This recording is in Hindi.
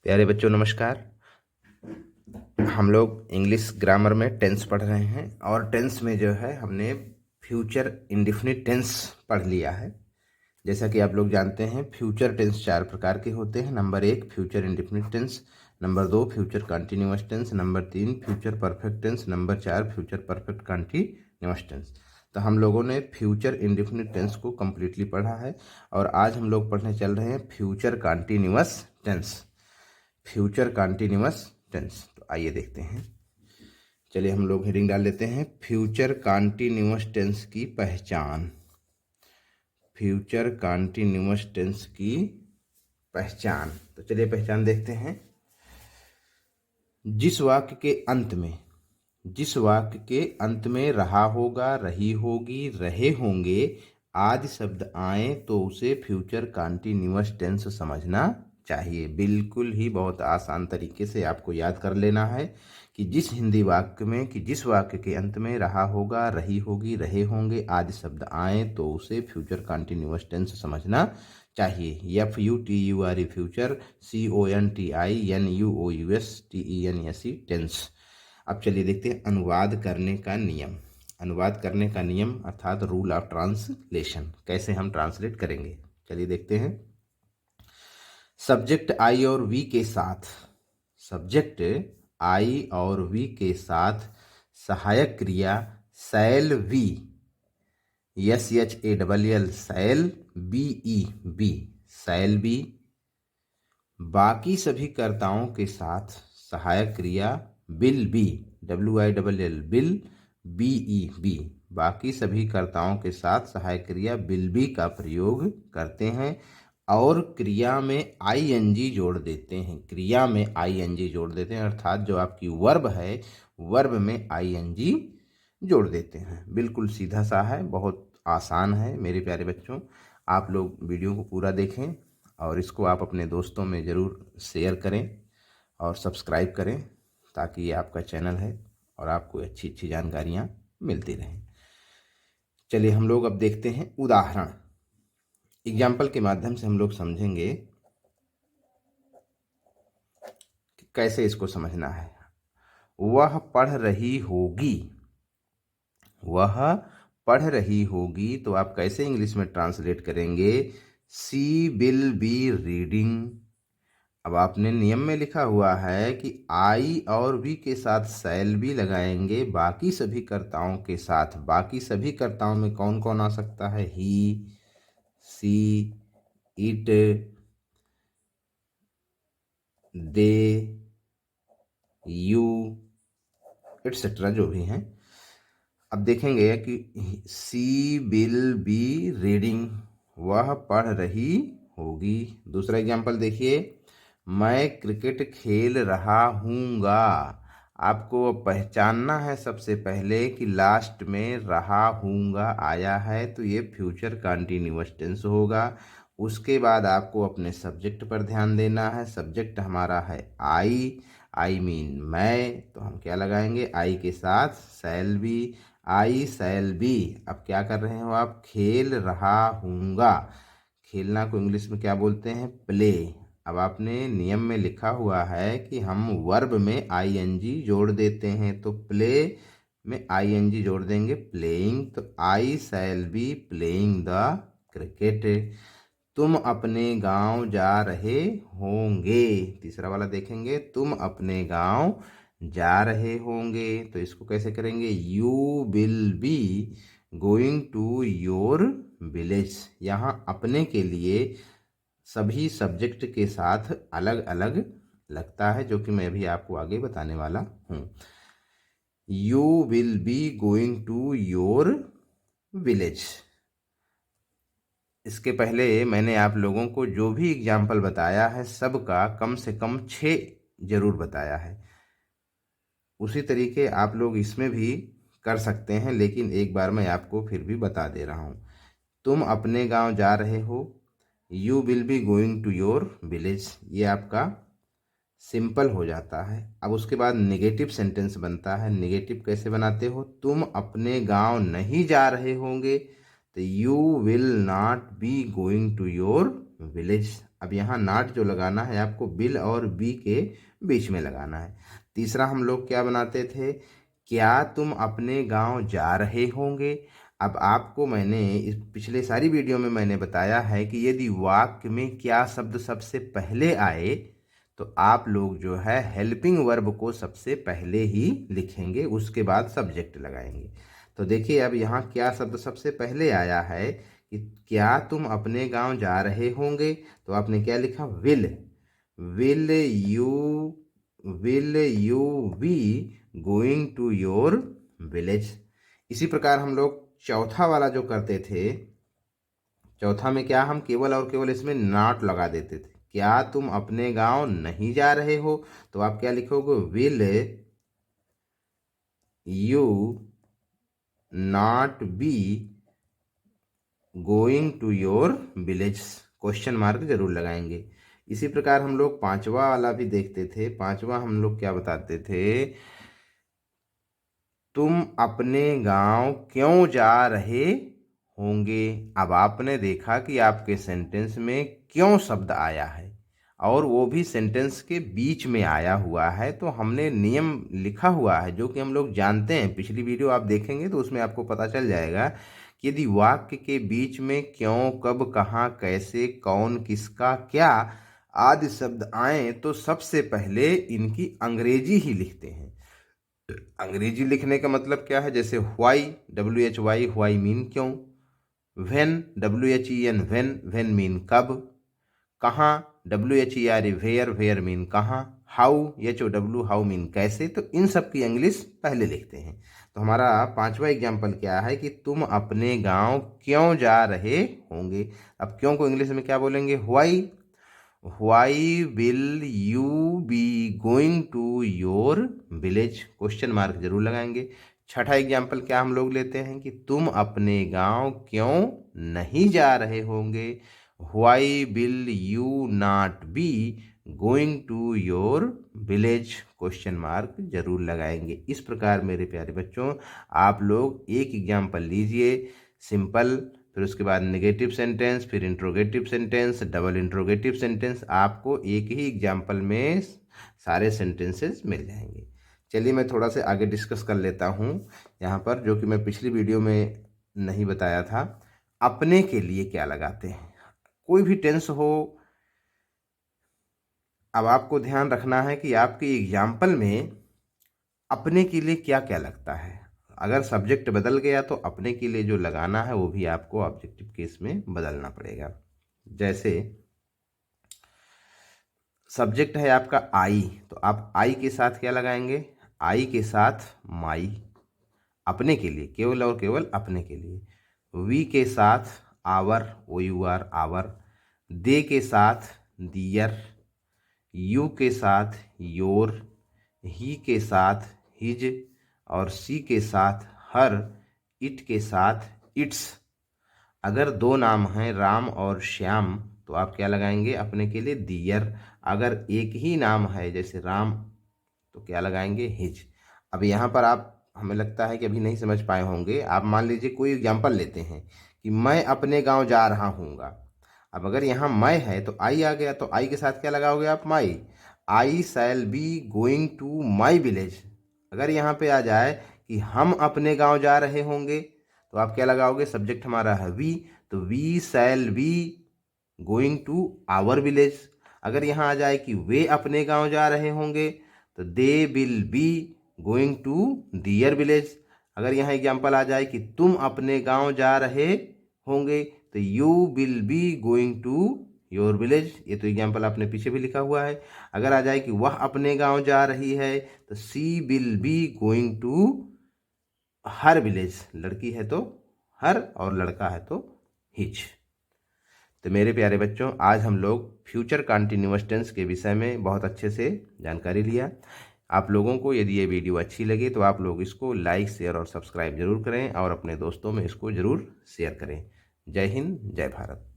प्यारे बच्चों नमस्कार। हम लोग इंग्लिश ग्रामर में टेंस पढ़ रहे हैं और टेंस में जो है हमने फ्यूचर इंडेफिनिट टेंस पढ़ लिया है। जैसा कि आप लोग जानते हैं फ्यूचर टेंस चार प्रकार के होते हैं। Number 1 future indefinite tense, number 2 future continuous tense, number 3 future perfect tense, number 4 future perfect continuous tense. तो हम लोगों ने फ्यूचर इंडेफिनिट टेंस को कम्प्लीटली पढ़ा है और आज हम लोग पढ़ने चल रहे हैं future continuous tense. Future continuous tense, तो आइए देखते हैं। चलिए हम लोग हेडिंग डाल लेते हैं, फ्यूचर कंटिन्यूअस टेंस की पहचान। फ्यूचर कंटिन्यूअस टेंस की पहचान, तो चलिए पहचान देखते हैं। जिस वाक्य के अंत में रहा होगा, रही होगी, रहे होंगे आदि शब्द आए तो उसे फ्यूचर कंटिन्यूअस टेंस समझना चाहिए। बिल्कुल ही बहुत आसान तरीके से आपको याद कर लेना है कि जिस वाक्य के अंत में रहा होगा, रही होगी, रहे होंगे आदि शब्द आए तो उसे फ्यूचर कंटिन्यूअस टेंस समझना चाहिए। FUTURE future, CONTINUOUS tense. अब चलिए देखते हैं अनुवाद करने का नियम। अनुवाद करने का नियम अर्थात रूल ऑफ ट्रांसलेशन, कैसे हम ट्रांसलेट करेंगे। चलिए देखते हैं। सब्जेक्ट आई और वी के साथ, सब्जेक्ट आई और वी के साथ सहायक क्रिया shall we, SHALL shell, BEB shall be, बाकी सभी कर्ताओं के साथ सहायक क्रिया will be, WILL bill, BEB बाकी सभी कर्ताओं के साथ सहायक क्रिया विल बी का प्रयोग करते हैं और क्रिया में ING जोड़ देते हैं। क्रिया में ING जोड़ देते हैं अर्थात जो आपकी वर्ब है, वर्ब में ING जोड़ देते हैं। बिल्कुल सीधा सा है, बहुत आसान है मेरे प्यारे बच्चों। आप लोग वीडियो को पूरा देखें और इसको आप अपने दोस्तों में ज़रूर शेयर करें और सब्सक्राइब करें ताकि ये आपका चैनल है और आपको अच्छी अच्छी जानकारियाँ मिलती रहें। चलिए हम लोग अब देखते हैं उदाहरण। एग्जाम्पल के माध्यम से हम लोग समझेंगे कि कैसे इसको समझना है। वह पढ़ रही होगी, वह पढ़ रही होगी तो आप कैसे इंग्लिश में ट्रांसलेट करेंगे, सी विल बी रीडिंग। अब आपने नियम में लिखा हुआ है कि आई और वी के साथ शैल भी लगाएंगे बाकी सभी कर्ताओं के साथ। बाकी सभी कर्ताओं में कौन कौन आ सकता है, ही, सी, इट, दे, यू एटसेट्रा जो भी हैं। अब देखेंगे कि सी विल बी रीडिंग, वह पढ़ रही होगी। दूसरा एग्जाम्पल देखिए, मैं क्रिकेट खेल रहा हूँगा। आपको पहचानना है सबसे पहले कि लास्ट में रहा हूँगा आया है तो ये फ्यूचर कंटिन्यूअस टेंस होगा। उसके बाद आपको अपने सब्जेक्ट पर ध्यान देना है। सब्जेक्ट हमारा है आई मीन मैं, तो हम क्या लगाएंगे, आई के साथ shall be, I shall B. अब क्या कर रहे हो आप, खेल रहा हूँगा। खेलना को इंग्लिश में क्या बोलते हैं, प्ले। अब आपने नियम में लिखा हुआ है कि हम वर्ब में ING जोड़ देते हैं तो प्ले में ING जोड़ देंगे प्लेइंग, तो I shall be playing the cricket. तुम अपने गांव जा रहे होंगे। तीसरा वाला देखेंगे, तुम अपने गांव जा रहे होंगे तो इसको कैसे करेंगे, you will be going to your village. यहाँ अपने के लिए सभी सब्जेक्ट के साथ अलग अलग लगता है जो कि मैं भी आपको आगे बताने वाला हूँ। You will be going to your village. इसके पहले मैंने आप लोगों को जो भी एग्जाम्पल बताया है सबका कम से कम 6 जरूर बताया है। उसी तरीके आप लोग इसमें भी कर सकते हैं, लेकिन एक बार मैं आपको फिर भी बता दे रहा हूँ। तुम अपने गांव जा रहे हो, you will be going to your village, ये आपका सिंपल हो जाता है। अब उसके बाद नेगेटिव सेंटेंस बनता है। नेगेटिव कैसे बनाते हो, तुम अपने गांव नहीं जा रहे होंगे तो you will not be going to your village. अब यहाँ नॉट जो लगाना है आपको बिल और बी के बीच में लगाना है। तीसरा हम लोग क्या बनाते थे, क्या तुम अपने गांव जा रहे होंगे। अब आपको मैंने इस पिछले सारी वीडियो में मैंने बताया है कि यदि वाक्य में क्या शब्द सबसे पहले आए तो आप लोग जो है हेल्पिंग वर्ब को सबसे पहले ही लिखेंगे, उसके बाद सब्जेक्ट लगाएंगे। तो देखिए अब यहाँ क्या शब्द सबसे पहले आया है कि क्या तुम अपने गांव जा रहे होंगे, तो आपने क्या लिखा, will. Will you will you be going to your village. इसी प्रकार हम लोग चौथा वाला जो करते थे, चौथा में क्या हम केवल और केवल इसमें नॉट लगा देते थे। क्या तुम अपने गांव नहीं जा रहे हो, तो आप क्या लिखोगे, will you not be going to your village, question mark जरूर लगाएंगे। इसी प्रकार हम लोग पांचवा वाला भी देखते थे। पांचवा हम लोग क्या बताते थे, तुम अपने गांव क्यों जा रहे होंगे। अब आपने देखा कि आपके सेंटेंस में क्यों शब्द आया है और वो भी सेंटेंस के बीच में आया हुआ है, तो हमने नियम लिखा हुआ है जो कि हम लोग जानते हैं। पिछली वीडियो आप देखेंगे तो उसमें आपको पता चल जाएगा कि यदि वाक्य के बीच में क्यों, कब, कहाँ, कैसे, कौन, किसका, क्या आदि शब्द आए तो सबसे पहले इनकी अंग्रेजी ही लिखते हैं। अंग्रेजी लिखने का मतलब क्या है, जैसे व्हाई, WHY, व्हाई मीन क्यों। When, WHEN, when, when mean कब। कहाँ, WHERE, वेयर, वेयर मीन कहाँ। हाउ, HOW, हाउ मीन कैसे। तो इन सब की इंग्लिश पहले लिखते हैं। तो हमारा पांचवा एग्जाम्पल क्या है कि तुम अपने गांव क्यों जा रहे होंगे। अब क्यों को इंग्लिश में क्या बोलेंगे, why. Why will you be going to your village, question mark जरूर लगाएंगे। छठा एग्जाम्पल क्या हम लोग लेते हैं कि तुम अपने गांव क्यों नहीं जा रहे होंगे। Why will you not be going to your village, question mark जरूर लगाएंगे। इस प्रकार मेरे प्यारे बच्चों आप लोग एक एग्जाम्पल लीजिए सिंपल, फिर उसके बाद नेगेटिव सेंटेंस, फिर interrogative sentence, double interrogative sentence, आपको एक ही एग्जाम्पल में सारे सेंटेंसेस मिल जाएंगे। चलिए मैं थोड़ा सा आगे डिस्कस कर लेता हूँ यहाँ पर, जो कि मैं पिछली वीडियो में नहीं बताया था। अपने के लिए क्या लगाते हैं, कोई भी टेंस हो। अब आपको ध्यान रखना है कि आपके एग्जाम्पल में अपने के लिए क्या क्या लगता है। अगर सब्जेक्ट बदल गया तो अपने के लिए जो लगाना है वो भी आपको ऑब्जेक्टिव केस में बदलना पड़ेगा। जैसे सब्जेक्ट है आपका आई, तो आप आई के साथ क्या लगाएंगे, आई के साथ माई, अपने के लिए, केवल और केवल अपने के लिए। वी के साथ आवर, OUR, आवर। दे के साथ दियर। यू के साथ योर। ही के साथ हिज। और सी के साथ हर। इट के साथ इट्स। अगर दो नाम हैं राम और श्याम तो आप क्या लगाएंगे, अपने के लिए दियर। अगर एक ही नाम है जैसे राम तो क्या लगाएंगे, हिज। अब यहाँ पर आप, हमें लगता है कि अभी नहीं समझ पाए होंगे। आप मान लीजिए कोई एग्जाम्पल लेते हैं कि मैं अपने गांव जा रहा हूँगा। अब अगर यहाँ मैं है तो आई आ गया, तो आई के साथ क्या लगाओगे आप, my. I shall be going to my village. अगर यहाँ पे आ जाए कि हम अपने गांव जा रहे होंगे तो आप क्या लगाओगे, सब्जेक्ट हमारा है वी, तो we shall be going to our village. अगर यहाँ आ जाए कि वे अपने गांव जा रहे होंगे तो they will be going to their village. अगर यहाँ एग्जाम्पल आ जाए कि तुम अपने गांव जा रहे होंगे तो you will be going to your village. ये तो एग्जाम्पल आपने पीछे भी लिखा हुआ है। अगर आ जाए कि वह अपने गांव जा रही है तो she will be going to her village. लड़की है तो हर और लड़का है तो हिज। तो मेरे प्यारे बच्चों आज हम लोग फ्यूचर कंटिन्यूअस टेंस के विषय में बहुत अच्छे से जानकारी लिया। आप लोगों को यदि ये वीडियो अच्छी लगे तो आप लोग इसको लाइक, शेयर और सब्सक्राइब जरूर करें और अपने दोस्तों में इसको ज़रूर शेयर करें। जय हिंद, जय भारत।